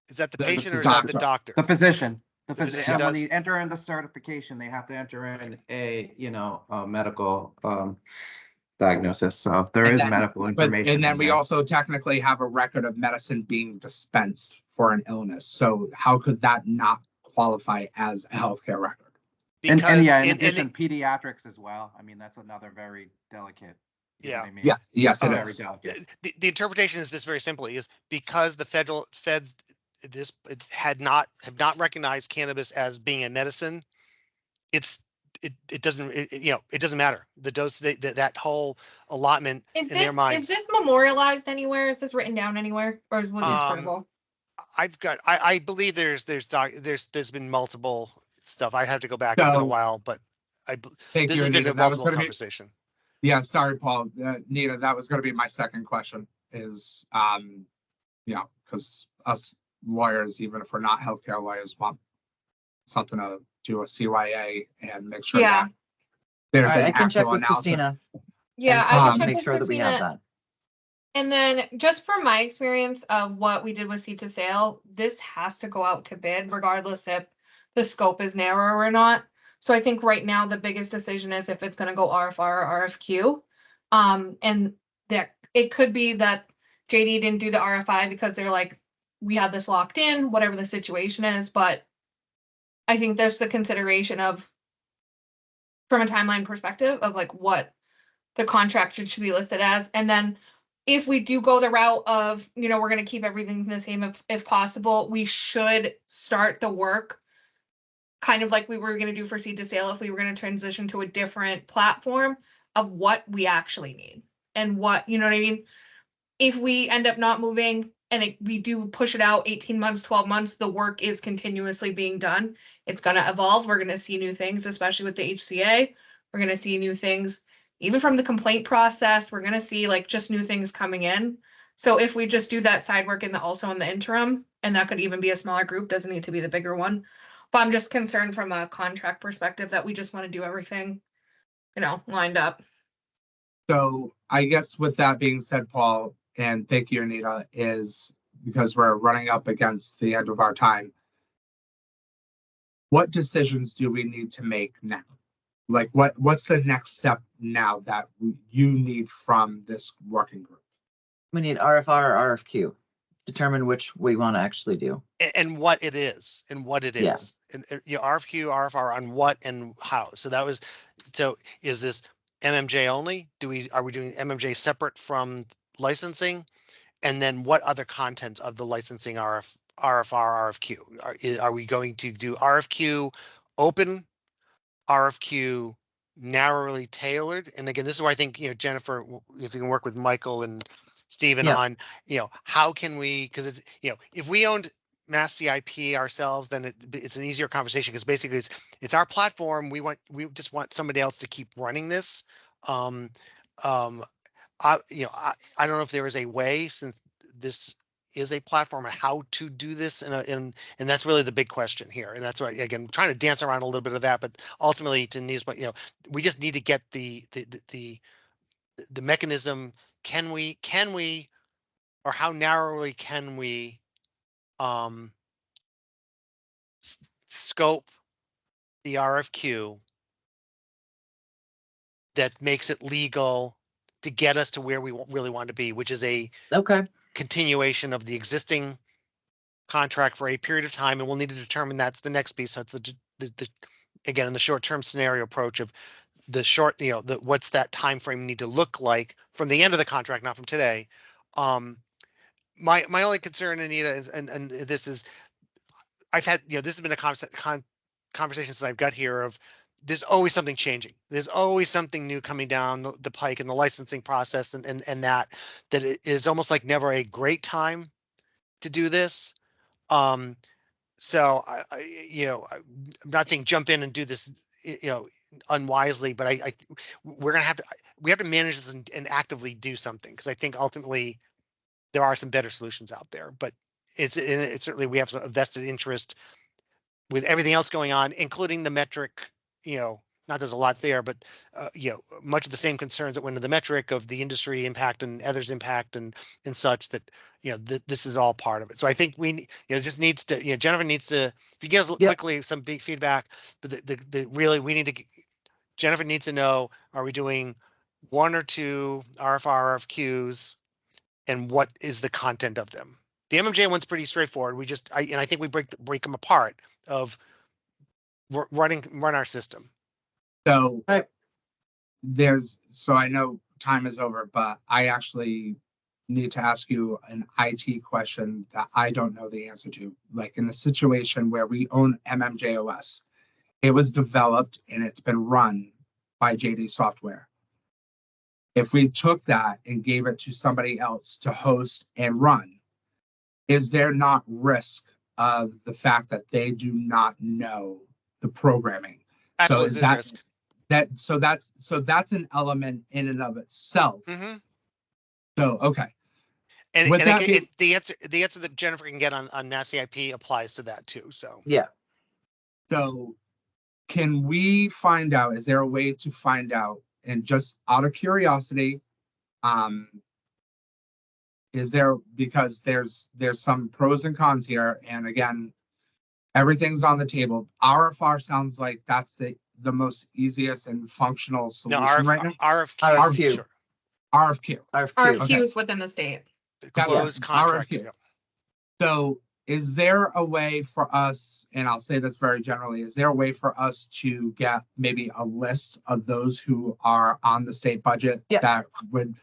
Is that the The patient or is that the doctor? The physician. The The physician physician. And when does. you enter in the certification, they have to enter in a, medical diagnosis. So there And is then- medical information. And then in we there. also technically have a record of medicine being dispensed for an illness. So how could that not qualify as a healthcare record? And Because yeah, in in addition, the, pediatrics as well. I mean, that's another very delicate. You know Yeah. what I mean? Yes, it Very is. delicate. the interpretation is this very simply is because the feds have not recognized cannabis as being a medicine. It doesn't it doesn't matter the dose that whole allotment Is in their this minds. memorialized anywhere? Is this written down anywhere, or was this scribble? I've got I believe there's been multiple stuff. I have to go back. It's been a So- while, but Thank this you, has been Anita. a That was multiple going to be, conversation. yeah, sorry, Paul. Nita, that was going to be my second question is, because us lawyers, even if we're not healthcare lawyers, want something to do a CYA and make sure Yeah. that there's All right, an I can check actual with analysis. Christina. Yeah, and, I can check make with sure that we have Christina. that. And then just from my experience of what we did with seed to sale, this has to go out to bid regardless if the scope is narrow or not. So I think right now the biggest decision is if it's gonna go RFR or RFQ. And that it could be that JD didn't do the RFI because they're like, we have this locked in, whatever the situation is, but I think there's the consideration of from a timeline perspective of like what the contract should be listed as. And then if we do go the route of, we're going to keep everything the same if possible, we should start the work kind of like we were going to do for seed to sale if we were going to transition to a different platform of what we actually need and what, you know what I mean? If we end up not moving and we do push it out 18 months, 12 months, the work is continuously being done. It's going to evolve. We're going to see new things, especially with the HCA. We're going to see new things, even from the complaint process. We're going to see like just new things coming in. So if we just do that side work also in the interim, and that could even be a smaller group, doesn't need to be the bigger one. But I'm just concerned from a contract perspective that we just want to do everything, lined up. So I guess with that being said, Paul, and thank you, Anita, is because we're running up against the end of our time. What decisions do we need to make now? Like what's the next step now that you need from this working group? We need RFR or RFQ. Determine which we want to actually do. And what it is and what it Yeah. is and RFQ, RFR on what and how. So is this MMJ only? Are we doing MMJ separate from licensing? And then what other content of the licensing RFR, RFQ? Are we going to do RFQ open, RFQ narrowly tailored? And again, this is where I think, Jennifer, if you can work with Michael and Stephen Yeah. on, how can we, because it's, if we owned Mass CIP ourselves, then it's an easier conversation because basically it's our platform. We just want somebody else to keep running this. I don't know if there is a way, since this is a platform, of how to do this, and that's really the big question here. And that's why, again, trying to dance around a little bit of that, but ultimately, to Nita's point, we just need to get the mechanism. Can we, or how narrowly can we scope the RFQ that makes it legal to get us to where we really want to be, which is a Okay. continuation of the existing contract for a period of time, and we'll need to determine that's the next piece. So it's the again, in the short-term scenario approach of the short, what's that time frame need to look like from the end of the contract, not from today. My only concern, Anita, is, and this is, I've had, this has been a conversation since I've got here of there's always something changing. There's always something new coming down the pike in the licensing process, and that it is almost like never a great time to do this. So I'm not saying jump in and do this, unwisely, but we're gonna have to, we have to manage this and actively do something, because I think ultimately there are some better solutions out there, but it's certainly, we have a vested interest with everything else going on, including the metric, not there's a lot there, but much of the same concerns that went into the metric of the industry impact and others impact and such, that this is all part of it. So I think we just needs to, Jennifer needs to, if you give us quickly some big feedback, but the really we need to, Jennifer needs to know, are we doing 1 or 2 RFR RFQs, and what is the content of them? The MMJ one's pretty straightforward. We just I think we break them apart of run our system. So Right. so I know time is over, but I actually need to ask you an IT question that I don't know the answer to. Like in the situation where we own MMJOS, it was developed and it's been run by JD Software. If we took that and gave it to somebody else to host and run, is there not risk of the fact that they do not know the programming? Absolutely, So is there's risk. that's an element in and of itself. Mm-hmm. So okay. And, With that the answer that Jennifer can get on NASCIP applies to that too. So Yeah. So can we find out, is there a way to find out, and just out of curiosity, is there, because there's some pros and cons here, and again, everything's on the table. RFR sounds like that's the most easiest and functional solution right now. RFQ. Sure. RFQ. RFQs within the state. Closed contract. RFQ. So is there a way for us, and I'll say this very generally, is there a way for us to get maybe a list of those who are on the state budget that would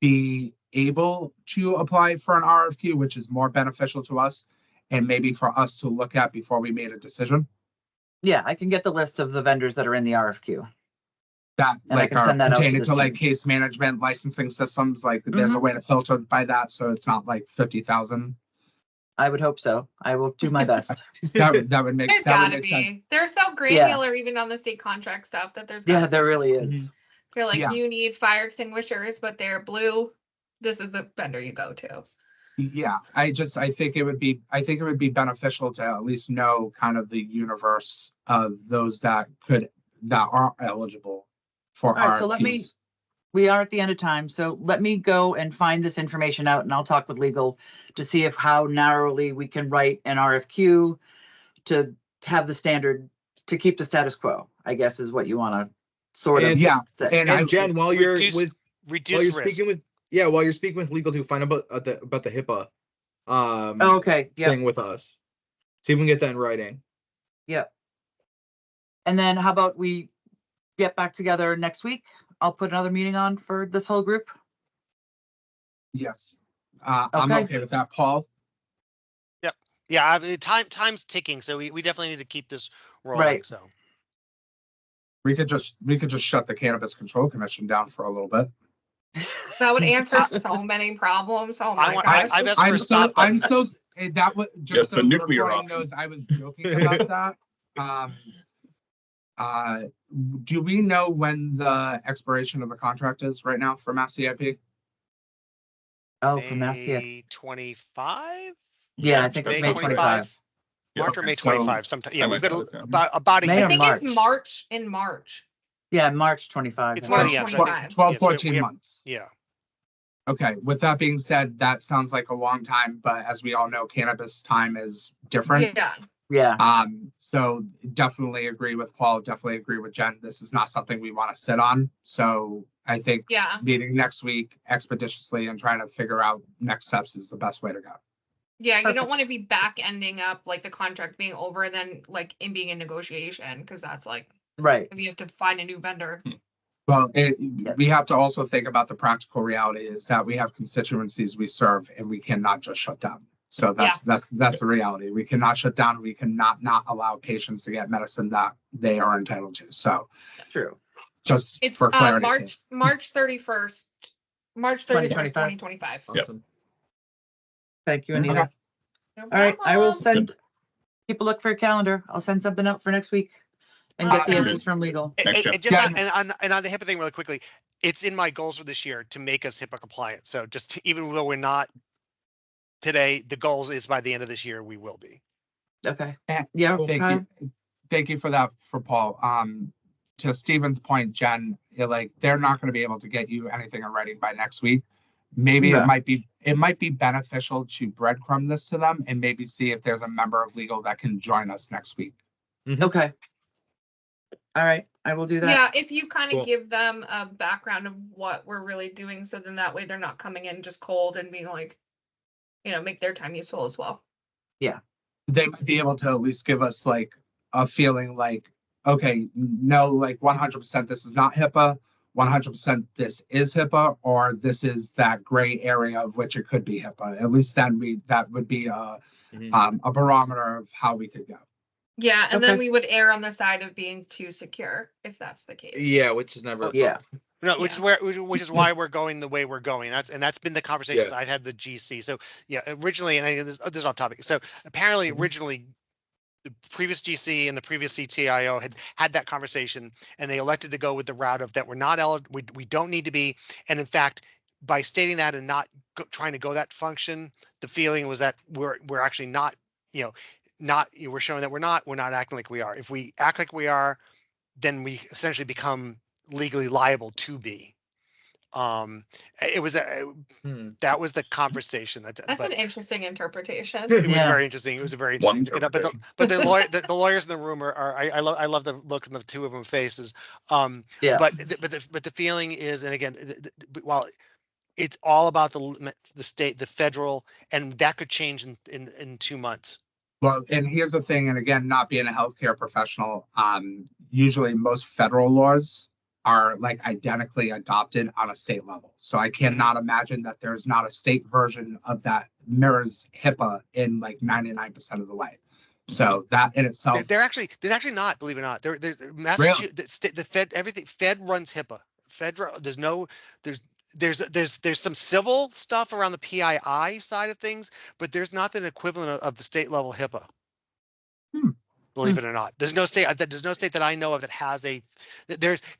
be able to apply for an RFQ, which is more beneficial to us, and maybe for us to look at before we made a decision? Yeah, I can get the list of the vendors that are in the RFQ. That And I like can are send that out to pertaining the to like team. case management licensing systems, like there's a way to filter by that, so it's not like 50,000. I would hope so. I will do my best. That would make There's that would gotta make be. sense. They're so granular, even on the state contract stuff, that there's. Yeah, gotta there be. really is. You're like, Yeah. you need fire extinguishers, but they're blue. This is the vendor you go to. Yeah, I think it would be beneficial to at least know kind of the universe of those that are eligible for All right, so RFQs. we are at the end of time, so let me go and find this information out, and I'll talk with legal to see how narrowly we can write an RFQ to have the standard, to keep the status quo, I guess is what you want to sort of say. And Jen, while you're reduce risk. speaking with legal to find about the HIPAA Okay, yeah, thing with us. See if we can get that in writing. yeah. And then how about we get back together next week? I'll put another meeting on for this whole group. yes, I'm Okay. okay with that, Paul. Yeah, time's ticking, so we definitely need to keep this rolling. Right. So We could just shut the Cannabis Control Commission down for a little bit. That would answer so many problems. Oh my I've gosh. asked for a stop button. That would just Yes, so the the nuclear recording option. knows I was joking about that. Do we know when the expiration of the contract is right now for Mass CIP? Oh, from SCF. May 25. Yeah, I think it's May 25. March or Okay, May so 25. Sometime. Yeah, I we've might got know that. about a May year. or I think March. it's March in March. Yeah, March 25. It's I one of think. the- 25. 12, Yeah, so 14 we have- months. Yeah. Okay, with that being said, that sounds like a long time, but as we all know, cannabis time is different. Yeah. Yeah, So definitely agree with Paul, definitely agree with Jen. This is not something we want to sit on. So I think Yeah. meeting next week expeditiously and trying to figure out next steps is the best way to go. Yeah. You Perfect. don't want to be back ending up like the contract being over and then like in being in negotiation, because that's like right. if you have to find a new vendor. Well, we have to also think about the practical reality is that we have constituencies we serve and we cannot just shut down. So that's the reality. We cannot shut down. We cannot not allow patients to get medicine that they are entitled to. So True. just It's for clarity. March 31st, March 31st, 2025. 2025. Awesome. Thank you, Okay. Anita. No All right, I will problem. send, people look for a calendar. I'll send something out for next week. And get the Awesome. answers from legal. Thanks, Jeff. And just Yeah. and on the HIPAA thing really quickly, it's in my goals for this year to make us HIPAA compliant. So just even though we're not today, the goals is by the end of this year, we will be. Okay. And Yeah. Thank Kyle? you. Thank you for that, for Paul. To Stephen's point, Jen, like, they're not going to be able to get you anything in writing by next week. Maybe Yeah. it might be beneficial to breadcrumb this to them and maybe see if there's a member of legal that can join us next week. Okay. All right, I will do that. Yeah, if you kind of Cool. give them a background of what we're really doing, so then that way they're not coming in just cold and being like, make their time useful as well. They might be able to at least give us like a feeling like, okay, no, like 100% this is not HIPAA, 100% this is HIPAA, or this is that gray area of which it could be HIPAA. At least then that would be Mhm. a barometer of how we could go. Yeah, and then Okay. we would err on the side of being too secure if that's the case. Yeah, which is never. Yeah. No, which Yeah. is which is why we're going the way we're going. That's been the conversations Yeah. I've had with the GC. So yeah, originally, and this is off topic. So apparently, Mhm. originally, the previous GC and the previous CTIO had that conversation, and they elected to go with the route of that we're not eligible. We don't need to be, and in fact, by stating that and not trying to go that function, the feeling was that we're actually not, we're showing that we're not acting like we are. If we act like we are, then we essentially become legally liable to be. It was that was the conversation. That's But an interesting interpretation. it was Yeah. very interesting. It was a very One interesting. But interpretation. the lawyers in the room are I love the look in the two of them faces. Yeah. But the feeling is, and again, while it's all about the state, the federal, and that could change in 2 months. Well, and here's the thing, and again, not being a healthcare professional, usually most federal laws are like identically adopted on a state level. So I cannot imagine that there's not a state version of that mirrors HIPAA in like 99% of the way. So that in itself, There's actually not, believe it or not. There's Massachusetts, the Fed, everything Fed runs HIPAA. There's some civil stuff around the PII side of things, but there's not an equivalent of the state level HIPAA. Believe it or not, there's no state that I know of that has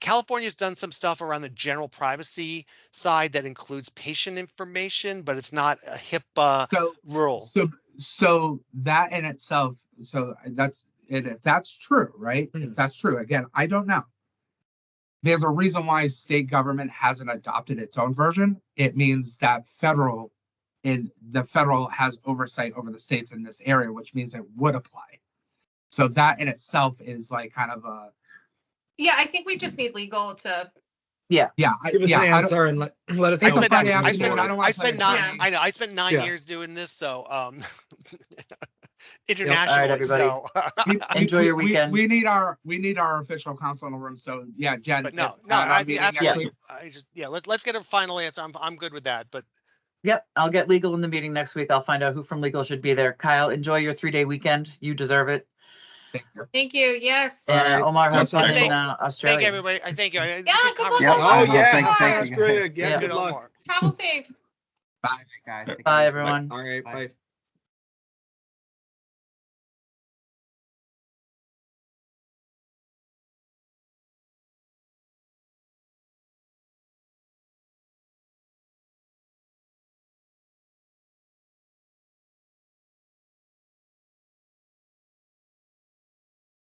California's done some stuff around the general privacy side that includes patient information, but it's not a HIPAA rule. So that in itself, if that's true, right? If that's true, again, I don't know. There's a reason why state government hasn't adopted its own version. It means that the federal has oversight over the states in this area, which means it would apply. So that in itself is like kind of a. Yeah, I think we just need legal to. Yeah. Give us an answer and let us know. It's a Friday I afternoon. I don't want to play I spent 9 Yeah. years doing this, so internationally. All right, everybody. So Enjoy your weekend. We need our official counsel in the room. So yeah, Jen. but no, if, at our I'd be meeting next absolutely. week- Let's get a final answer. I'm good with that. But Yep, I'll get legal in the meeting next week. I'll find out who from legal should be there. Kyle, enjoy your 3-day weekend. You deserve it. Thank you. Thank you. Yes. And right. Omar, have That's fun excellent. in Australia. thank you, everybody. I thank you. Yeah, good luck. Oh Omar. yeah, Thank you, Australia. guys. Yeah, Yeah. good luck. Travel safe. Guys, take Bye, care. everyone. All right, Bye. bye.